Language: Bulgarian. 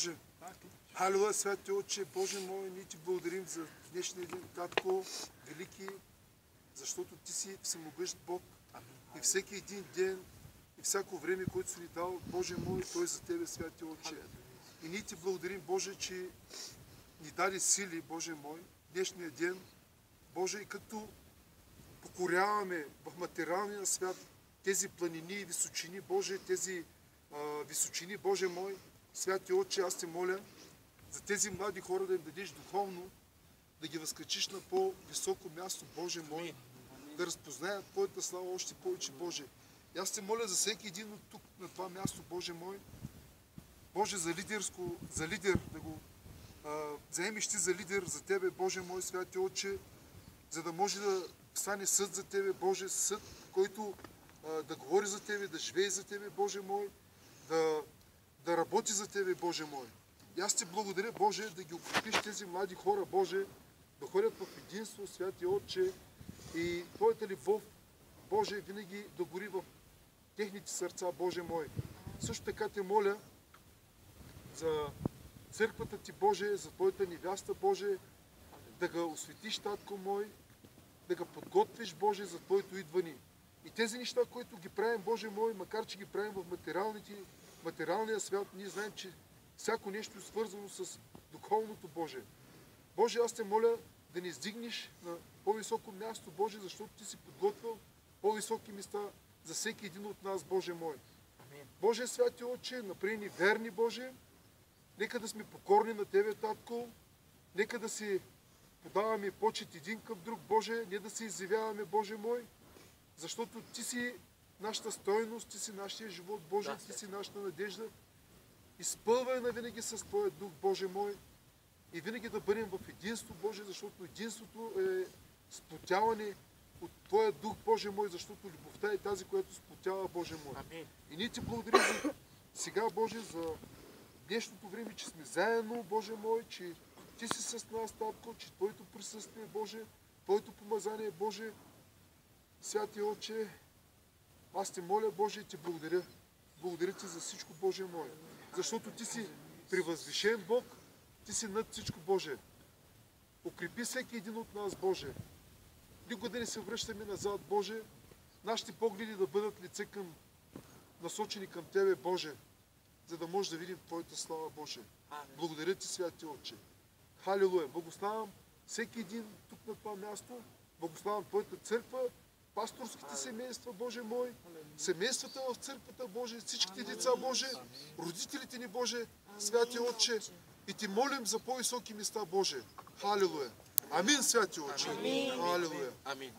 Боже, халилуя, святи Отче, Боже мой, ние ти благодарим за днешния ден, Татко, велики, защото ти си всемогъщ Бог. И всеки един ден, и всяко време, което си ни дал, Боже мой, той за Тебе, святи Отче. И ние ти благодарим, Боже, че ни даде сили, Боже мой, днешния ден, Боже, и като покоряваме в материалния свят тези планини и височини, Боже, тези височини, Боже мой, святи Отче, аз те моля за тези млади хора да им дадеш духовно, да ги възкачиш на по-високо място, Боже мой, да разпознаят Твоята слава още повече, Боже. И аз те моля за всеки един от тук, на това място, Боже мой, Боже, за лидер, да го заемеш ти за лидер за Тебе, Боже мой, святи Отче, за да може да стане съд за Тебе, Боже, съд, който да говори за Тебе, да живее за Тебе, Боже мой, да работи за Тебе, Боже мой. И аз ти благодаря, Боже, да ги укрепиш тези млади хора, Боже, да ходят в единство, святи Отче, и Твоята любов, Боже, винаги да гори в техните сърца, Боже мой. Също така те моля за църквата ти, Боже, за Твоята невяста, Боже, да го осветиш, Татко мой, да го подготвиш, Боже, за Твоето идване. И тези неща, които ги правим, Боже мой, макар че ги правим в материалния свят, ние знаем, че всяко нещо е свързано с духовното, Боже. Боже, аз те моля да ни издигнеш на по-високо място, Боже, защото Ти си подготвил по-високи места за всеки един от нас, Боже мой. Боже, святи Отче, направи ни верни, Боже. Нека да сме покорни на Тебе, Татко. Нека да си подаваме почет един към друг, Боже, не да се изявяваме, Боже мой, защото Ти си нашата стойност, Ти си нашия живот, Боже, Ти си нашата надежда. Изпълвай навинаги с Твоя дух, Боже мой, и винаги да бъдем в единство, Боже, защото единството е сплотяване от Твоя дух, Боже мой, защото любовта е тази, която сплотява, Боже мой. Амин. И ние Ти благодарим за сега, Боже, за днешното време, че сме заедно, Боже мой, че Ти си с нас, Татко, че Твоето присъствие, Боже, Твоето помазание, Боже, святи Отче, аз Те моля, Боже, и Ти благодаря. Благодаря Ти за всичко, Боже мой, защото Ти си превъзвишен Бог, Ти си над всичко, Боже. Укрепи всеки един от нас, Боже. Никога да не се връщаме назад, Боже. Нашите погледи да бъдат лице насочени към Тебе, Боже, за да може да видим Твоята слава, Боже. Благодаря Ти, святи Отче. Халилуя! Благославям всеки един тук на това място. Благославям Твоята църква, пасторските семейства, Боже мой, семействата в църквата, Боже, всичките деца, Боже, родителите ни, Боже, святи Отче. И Ти молим за по-високи места, Боже. Халилуя! Амин, святи Отче! Халилуя! Амин!